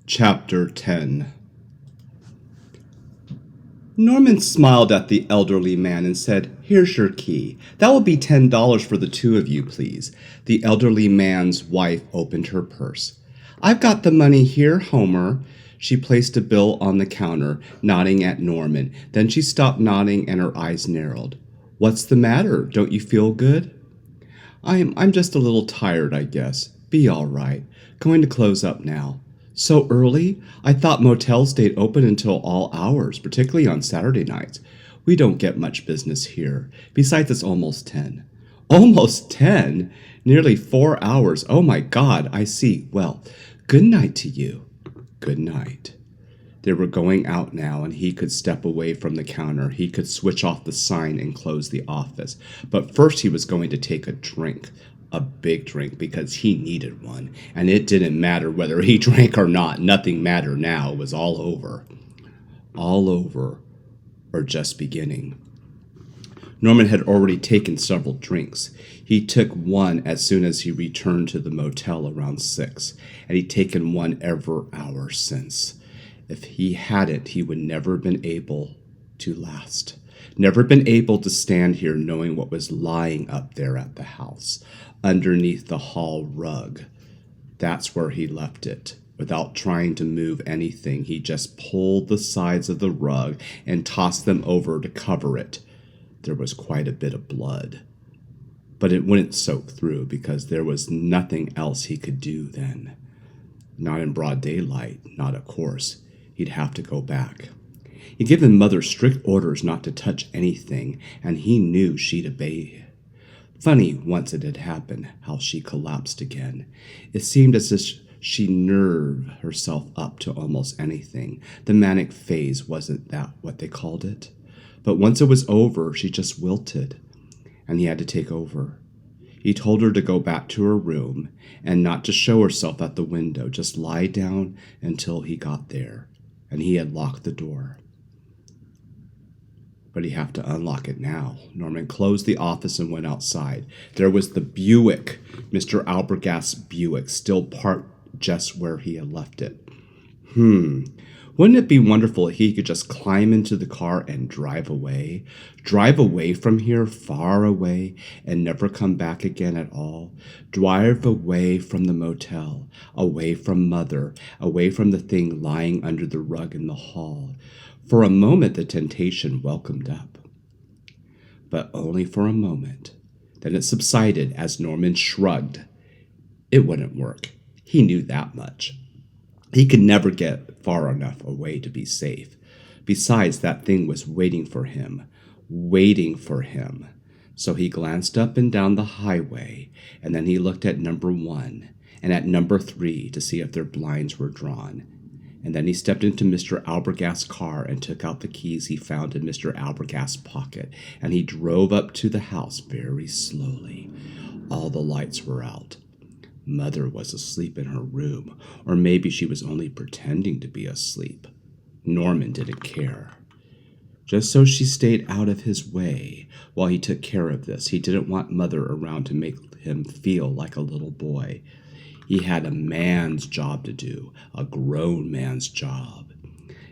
Chapter 10. Norman smiled at the elderly man and said, "Here's your key. That will be $10 for the two of you, please." The elderly man's wife opened her purse. "I've got the money here, Homer." She placed a bill on the counter, nodding at Norman. Then she stopped nodding and her eyes narrowed. "What's the matter? Don't you feel good?" I'm just a little tired, I guess. Be all right. Going to close up now." "So early? I thought motels stayed open until all hours, particularly on Saturday nights." "We don't get much business here. Besides, it's almost 10." "Almost 10? Nearly 4 hours. Oh my God, I see. Well, good night to you." "Good night." They were going out now, and he could step away from the counter. He could switch off the sign and close the office. But first he was going to take a drink. A big drink, because he needed one. And it didn't matter whether he drank or not. Nothing mattered now. It was all over. All over. Or just beginning. Norman had already taken several drinks. He took one as soon as he returned to the motel around 6. And he'd taken one every hour since. If he hadn't, he would never have been able to last. Never been able to stand here knowing what was lying up there at the house, underneath the hall rug. That's where he left it. Without trying to move anything, he just pulled the sides of the rug and tossed them over to cover it. There was quite a bit of blood. But it wouldn't soak through because there was nothing else he could do then. Not in broad daylight, not of course. He'd have to go back. He'd given Mother strict orders not to touch anything, and he knew she'd obey. Funny, once it had happened, how she collapsed again. It seemed as if she nerved herself up to almost anything. The manic phase, wasn't that what they called it? But once it was over, she just wilted, and he had to take over. He told her to go back to her room and not to show herself at the window, just lie down until he got there. And he had locked the door. But he'd have to unlock it now. Norman closed the office and went outside. There was the Buick, Mr. Albergast's Buick, still parked just where he had left it. Wouldn't it be wonderful if he could just climb into the car and drive away? Drive away from here, far away, and never come back again at all? Drive away from the motel, away from Mother, away from the thing lying under the rug in the hall. For a moment the temptation welcomed up. But only for a moment. Then it subsided as Norman shrugged. It wouldn't work. He knew that much. He could never get far enough away to be safe. Besides, that thing was waiting for him. So he glanced up and down the highway, and then he looked at number 1 and at number 3 to see if their blinds were drawn. And then he stepped into Mr. Albergast's car and took out the keys he found in Mr. Albergast's pocket, and he drove up to the house very slowly. All the lights were out. Mother was asleep in her room, or maybe she was only pretending to be asleep. Norman didn't care. Just so she stayed out of his way while he took care of this. He didn't want Mother around to make him feel like a little boy. He had a man's job to do, a grown man's job.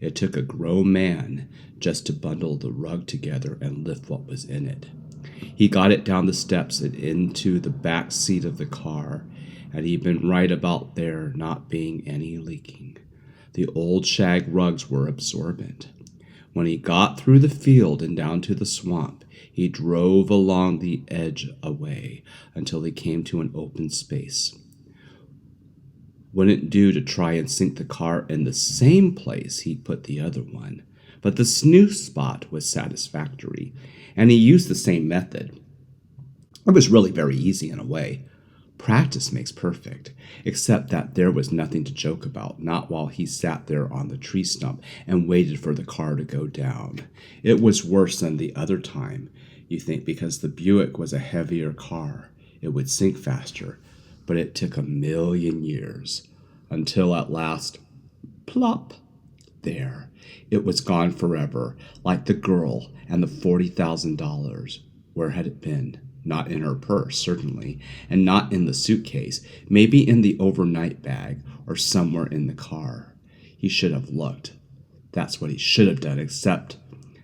It took a grown man just to bundle the rug together and lift what was in it. He got it down the steps and into the back seat of the car, and he'd been right about there not being any leaking. The old shag rugs were absorbent. When he got through the field and down to the swamp, he drove along the edge away until he came to an open space. Wouldn't do to try and sink the car in the same place he put the other one, but the snooze spot was satisfactory, and he used the same method. It was really very easy in a way. Practice makes perfect, except that there was nothing to joke about, not while he sat there on the tree stump and waited for the car to go down. It was worse than the other time, you think, because the Buick was a heavier car. It would sink faster, but it took 1,000,000 years, until at last, plop, there, it was gone forever, like the girl and the $40,000. Where had it been? Not in her purse, certainly, and not in the suitcase, maybe in the overnight bag or somewhere in the car. He should have looked. That's what he should have done, except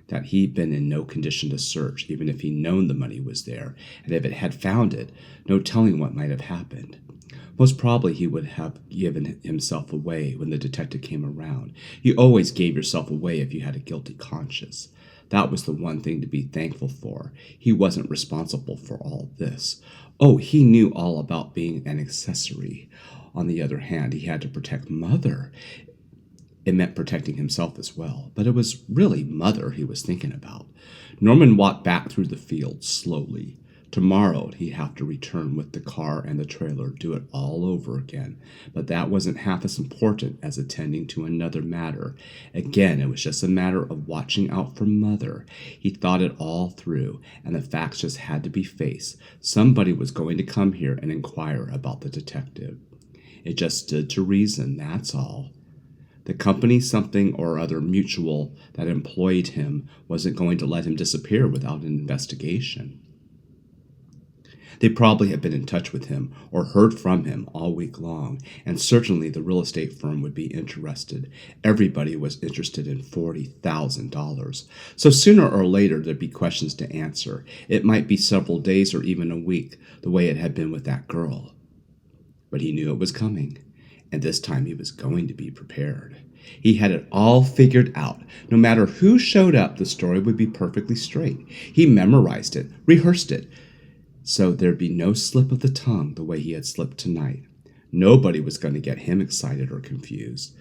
that he'd been in no condition to search, even if he'd known the money was there, and if it had found it, no telling what might have happened. Most probably he would have given himself away when the detective came around. You always gave yourself away if you had a guilty conscience. That was the one thing to be thankful for. He wasn't responsible for all this. Oh, he knew all about being an accessory. On the other hand, he had to protect Mother. It meant protecting himself as well, but it was really Mother he was thinking about. Norman walked back through the fields slowly. Tomorrow he'd have to return with the car and the trailer, do it all over again. But that wasn't half as important as attending to another matter. Again, it was just a matter of watching out for Mother. He thought it all through, and the facts just had to be faced. Somebody was going to come here and inquire about the detective. It just stood to reason, that's all. The company, something or other mutual that employed him, wasn't going to let him disappear without an investigation. They probably had been in touch with him or heard from him all week long, and certainly the real estate firm would be interested. Everybody was interested in $40,000. So sooner or later there'd be questions to answer. It might be several days or even a week, the way it had been with that girl. But he knew it was coming, and this time he was going to be prepared. He had it all figured out. No matter who showed up, the story would be perfectly straight. He memorized it, rehearsed it, so there'd be no slip of the tongue the way he had slipped tonight. Nobody was going to get him excited or confused,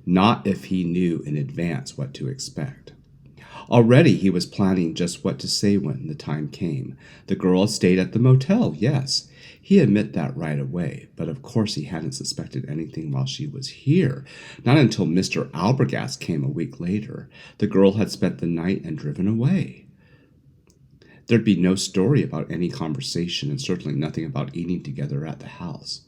not if he knew in advance what to expect. Already he was planning just what to say when the time came. The girl had stayed at the motel, yes. He admitted that right away, but of course he hadn't suspected anything while she was here. Not until Mr. Albergast came a week later. The girl had spent the night and driven away. There'd be no story about any conversation, and certainly nothing about eating together at the house.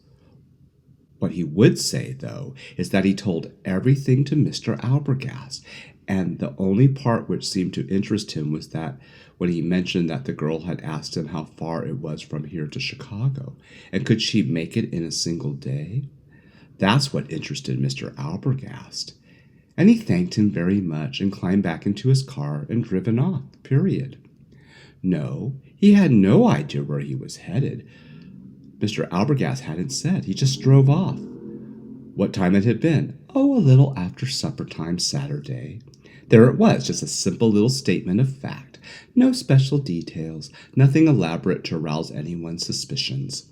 What he would say, though, is that he told everything to Mr. Albergast, and the only part which seemed to interest him was that when he mentioned that the girl had asked him how far it was from here to Chicago, and could she make it in a single day? That's what interested Mr. Albergast. And he thanked him very much and climbed back into his car and driven off, period. No, he had no idea where he was headed. Mr. Albergast hadn't said. He just drove off. What time it had been? Oh, a little after supper time Saturday. There it was, just a simple little statement of fact. No special details, nothing elaborate to arouse anyone's suspicions.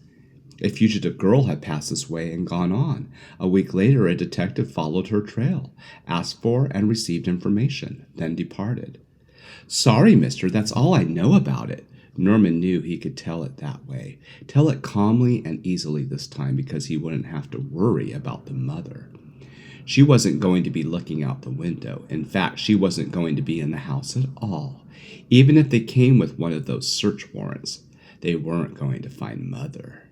A fugitive girl had passed this way and gone on. A week later, a detective followed her trail, asked for and received information, then departed. Sorry, mister, that's all I know about it. Norman knew he could tell it that way. Tell it calmly and easily this time because he wouldn't have to worry about the mother. She wasn't going to be looking out the window. In fact, she wasn't going to be in the house at all. Even if they came with one of those search warrants, they weren't going to find Mother.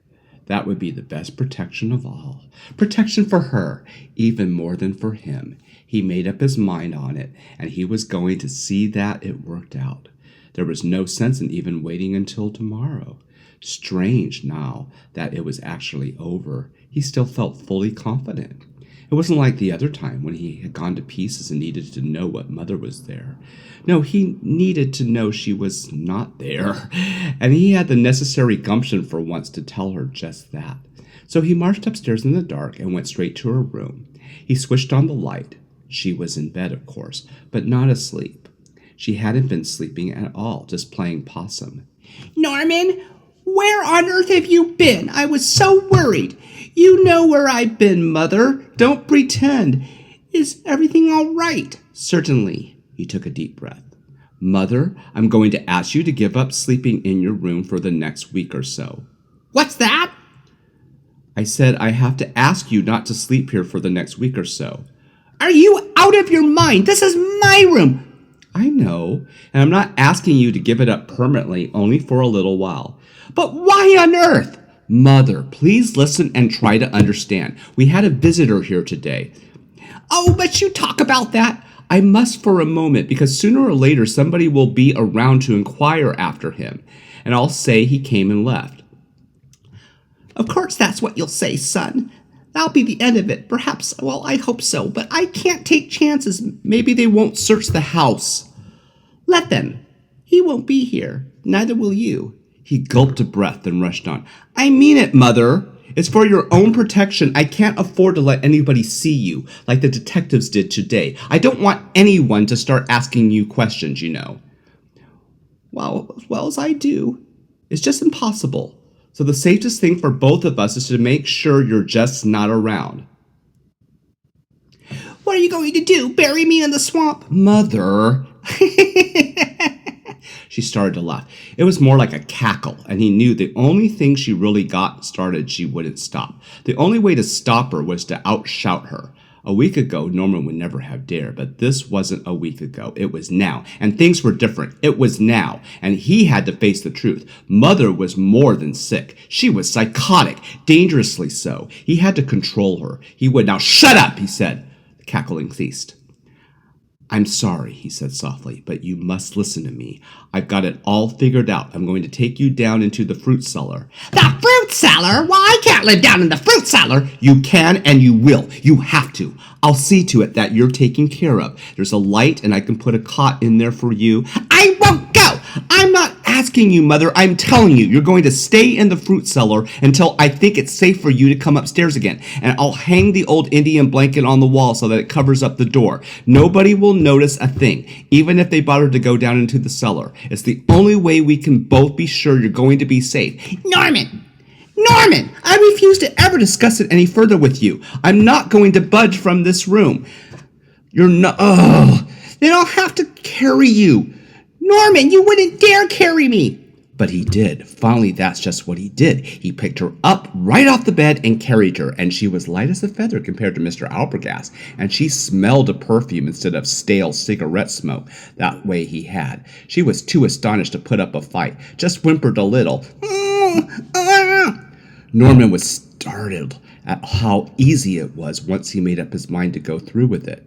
That would be the best protection of all. Protection for her, even more than for him. He made up his mind on it, and he was going to see that it worked out. There was no sense in even waiting until tomorrow. Strange now that it was actually over. He still felt fully confident. It wasn't like the other time when he had gone to pieces and needed to know what Mother was there. No, he needed to know she was not there, and he had the necessary gumption for once to tell her just that. So he marched upstairs in the dark and went straight to her room. He switched on the light. She was in bed, of course, but not asleep. She hadn't been sleeping at all, just playing possum. Norman, where on earth have you been? I was so worried. You know where I've been, Mother. Don't pretend. Is everything all right? Certainly. He took a deep breath. Mother, I'm going to ask you to give up sleeping in your room for the next week or so. What's that? I said I have to ask you not to sleep here for the next week or so. Are you out of your mind? This is my room. I know, and I'm not asking you to give it up permanently, only for a little while. But why on earth? Mother, please listen and try to understand. We had a visitor here today. Oh, but you talk about that. I must for a moment, because sooner or later somebody will be around to inquire after him, and I'll say he came and left. Of course that's what you'll say, son. That'll be the end of it. Perhaps, well, I hope so, but I can't take chances. Maybe they won't search the house. Let them. He won't be here. Neither will you. He gulped a breath and rushed on. I mean it, Mother. It's for your own protection. I can't afford to let anybody see you, like the detectives did today. I don't want anyone to start asking you questions, you know. Well, as well as I do. It's just impossible. So the safest thing for both of us is to make sure you're just not around. What are you going to do? Bury me in the swamp? Mother. She started to laugh. It was more like a cackle, and he knew the only thing she really got started, she wouldn't stop. The only way to stop her was to outshout her. A week ago, Norman would never have dared, but this wasn't a week ago. It was now, and things were different. It was now, and he had to face the truth. Mother was more than sick. She was psychotic, dangerously so. He had to control her. He would now. Shut up, he said. The cackling ceased. I'm sorry, he said softly, but you must listen to me. I've got it all figured out. I'm going to take you down into the fruit cellar. The fruit cellar? Well, I can't live down in the fruit cellar. You can and you will. You have to. I'll see to it that you're taken care of. There's a light and I can put a cot in there for you. I won't go. I'm not asking you, Mother. I'm telling you, you're going to stay in the fruit cellar until I think it's safe for you to come upstairs again. And I'll hang the old Indian blanket on the wall so that it covers up the door. Nobody will notice a thing, even if they bother to go down into the cellar. It's the only way we can both be sure you're going to be safe. Norman! I refuse to ever discuss it any further with you. I'm not going to budge from this room. You're not... Oh, then I'll have to carry you. Norman, you wouldn't dare carry me. But he did. Finally, that's just what he did. He picked her up right off the bed and carried her, and she was light as a feather compared to Mr. Albrecht, and she smelled of perfume instead of stale cigarette smoke that way he had. She was too astonished to put up a fight, just whimpered a little. Norman was startled at how easy it was once he made up his mind to go through with it.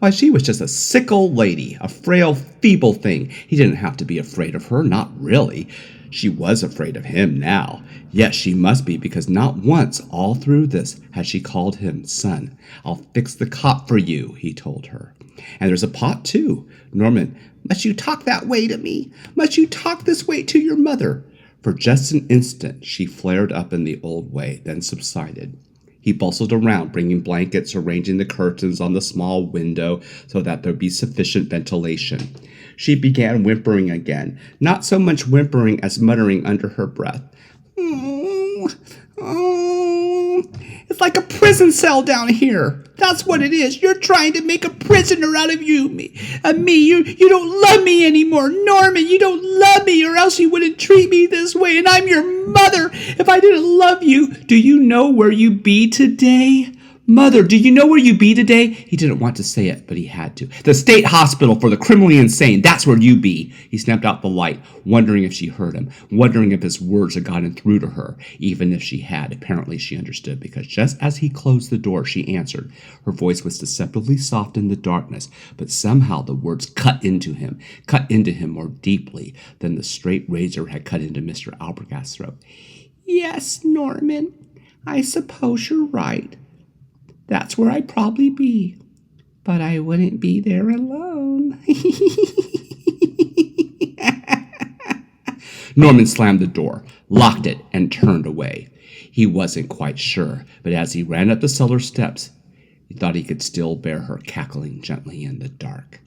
Why, she was just a sick old lady, a frail, feeble thing. He didn't have to be afraid of her, not really. She was afraid of him now. Yes, she must be, because not once all through this had she called him son. I'll fix the cot for you, he told her. And there's a pot, too. Norman, must you talk that way to me? Must you talk this way to your mother? For just an instant, she flared up in the old way, then subsided. He bustled around, bringing blankets, arranging the curtains on the small window so that there'd be sufficient ventilation. She began whimpering again, not so much whimpering as muttering under her breath. It's like a prison cell down here. That's what it is. You're trying to make a prisoner out of me. You don't love me anymore. Norman, you don't love me, or else you wouldn't treat me this way, and I'm your mother. If I didn't love you, do you know where you be today? Mother, do you know where you be today? He didn't want to say it, but he had to. The state hospital for the criminally insane. That's where you be. He snapped out the light, wondering if she heard him, wondering if his words had gotten through to her. Even if she had, apparently she understood, because just as he closed the door, she answered. Her voice was deceptively soft in the darkness, but somehow the words cut into him more deeply than the straight razor had cut into Mr. Albrecht's throat. Yes, Norman, I suppose you're right. That's where I'd probably be. But I wouldn't be there alone. Norman slammed the door, locked it, and turned away. He wasn't quite sure, but as he ran up the cellar steps, he thought he could still bear her cackling gently in the dark.